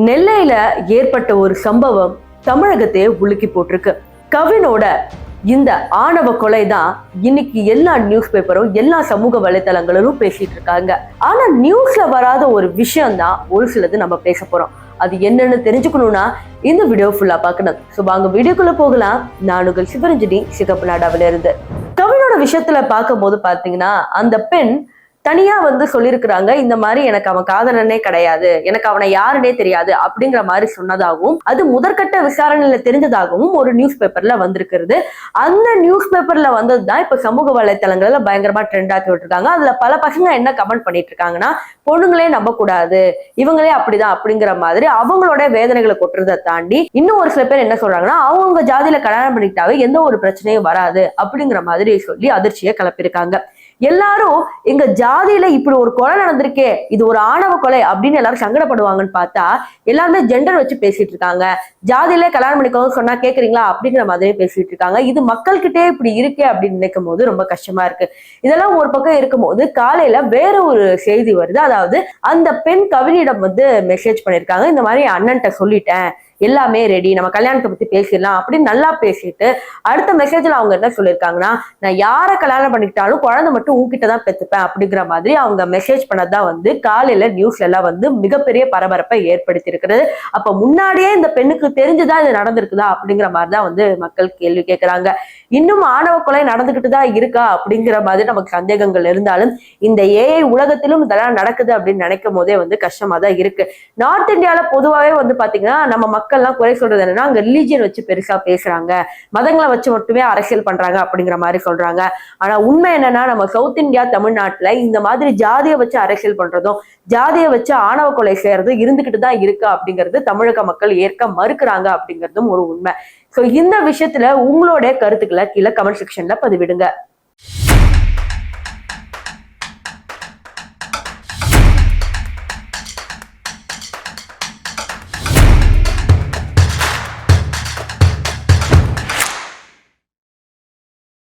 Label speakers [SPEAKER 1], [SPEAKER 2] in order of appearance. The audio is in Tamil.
[SPEAKER 1] நெல்லையில ஏற்பட்ட ஒரு சம்பவம் தமிழகத்தையே உலுக்கி போட்டிருக்கு. கவினோட இந்த ஆணவ கொலை தான் இன்னைக்கு எல்லா நியூஸ் பேப்பரும் எல்லா சமூக வலைத்தளங்களிலும் பேசிட்டு இருக்காங்க. ஆனா நியூஸ்ல வராத ஒரு விஷயம் தான் ஒரு சிலது நம்ம பேச போறோம். அது என்னன்னு தெரிஞ்சுக்கணும்னா இந்த வீடியோ ஃபுல்லா பார்க்கணும். ஸோ வாங்க வீடியோக்குள்ள போகலாம். நான் உங்கள் சிவரஞ்சனி சிகப்பு நாடாவில இருந்து. கவினோட விஷயத்துல பார்க்கும் போது பாத்தீங்கன்னா அந்த பெண் தனியா சொல்லியிருக்கிறாங்க, இந்த மாதிரி எனக்கு அவன் காதலனே கிடையாது, எனக்கு அவனை யாருன்னே தெரியாது அப்படிங்கிற மாதிரி சொன்னதாகவும் அது முதற்கட்ட விசாரணையில தெரிஞ்சதாகவும் ஒரு நியூஸ் பேப்பர்ல வந்திருக்கிறது. அந்த நியூஸ் பேப்பர்ல வந்ததுதான் இப்ப சமூக வலைத்தளங்கள்ல பயங்கரமா ட்ரெண்ட் ஆக்கி விட்டுருக்காங்க. அதுல பல பசங்க என்ன கமெண்ட் பண்ணிட்டு இருக்காங்கன்னா, பொண்ணுங்களே நம்ப கூடாது, இவங்களே அப்படிதான் அப்படிங்கிற மாதிரி அவங்களோட வேதனைகளை கொட்டுறதை தாண்டி இன்னும் ஒரு சில பேர் என்ன சொல்றாங்கன்னா, அவங்க ஜாதியில கல்யாணம் பண்ணிக்கிட்டாவே எந்த ஒரு பிரச்சனையும் வராது அப்படிங்கிற மாதிரி சொல்லி அதிர்ச்சியை கிளப்பியிருக்காங்க. எல்லாரும் எங்க ஜாதியில இப்படி ஒரு கொலை நடந்திருக்கே, இது ஒரு ஆணவ கொலை அப்படின்னு எல்லாரும் சங்கடப்படுவாங்கன்னு பார்த்தா எல்லாருமே ஜெண்டர் வச்சு பேசிட்டு இருக்காங்க. ஜாதியிலே கல்யாணம் பண்ணிக்கோங்க சொன்னா கேக்குறீங்களா அப்படிங்கிற மாதிரியே பேசிட்டு இருக்காங்க. இது மக்கள்கிட்டே இப்படி இருக்கே அப்படின்னு நினைக்கும் போது ரொம்ப கஷ்டமா இருக்கு. இதெல்லாம் ஒரு பக்கம் இருக்கும் போது காலையில வேற ஒரு செய்தி வருது. அதாவது அந்த பெண் கவினிடம் மெசேஜ் பண்ணிருக்காங்க, இந்த மாதிரி அண்ணன்ட்ட சொல்லிட்டேன், எல்லாமே ரெடி, நம்ம கல்யாணத்தை பத்தி பேசிடலாம் அப்படின்னு நல்லா பேசிட்டு அடுத்த மெசேஜ்ல அவங்க என்ன சொல்லியிருக்காங்கன்னா, நான் யாரை கல்யாணம் பண்ணிக்கிட்டாலும் குழந்தை மட்டும் உன்கிட்ட தான் பெத்துப்பேன் அப்படிங்கிற மாதிரி அவங்க மெசேஜ் பண்ணதான் காலையில நியூஸ்ல எல்லாம் மிகப்பெரிய பரபரப்பை ஏற்படுத்தி இருக்கிறது. அப்ப முன்னாடியே இந்த பெண்ணுக்கு தெரிஞ்சுதான் இது நடந்திருக்குதா அப்படிங்கிற மாதிரிதான் மக்கள் கேள்வி கேட்கிறாங்க. இன்னும் ஆணவ கொலை நடந்துகிட்டு தான் இருக்கா அப்படிங்கிற மாதிரி நமக்கு சந்தேகங்கள் இருந்தாலும் இந்த ஏஐ உலகத்திலும் இதெல்லாம் நடக்குது அப்படின்னு நினைக்கும் போதே கஷ்டமா தான் இருக்கு. நார்த் இந்தியால பொதுவாகவே பாத்தீங்கன்னா நம்ம மக்கள்லாம் குறை சொல்றது என்னன்னா, அங்க ரிலீஜியன் வச்சு பெருசா பேசுறாங்க, மதங்களை வச்சு மட்டுமே அரசியல் பண்றாங்க அப்படிங்கிற மாதிரி சொல்றாங்க. ஆனா உண்மை என்னன்னா, நம்ம சவுத் இந்தியா தமிழ்நாட்டுல இந்த மாதிரி ஜாதியை வச்சு அரசியல் பண்றதும் ஜாதியை வச்சு ஆணவ கொலை செய்யறதும் இருந்துகிட்டு தான் இருக்கு அப்படிங்கிறது தமிழக மக்கள் ஏற்க மறுக்கிறாங்க அப்படிங்கிறதும் ஒரு உண்மை. சோ இந்த விஷயத்துல உங்களுடைய கருத்துக்களை கீழே கமெண்ட் செக்ஷன்ல பதிவிடுங்க.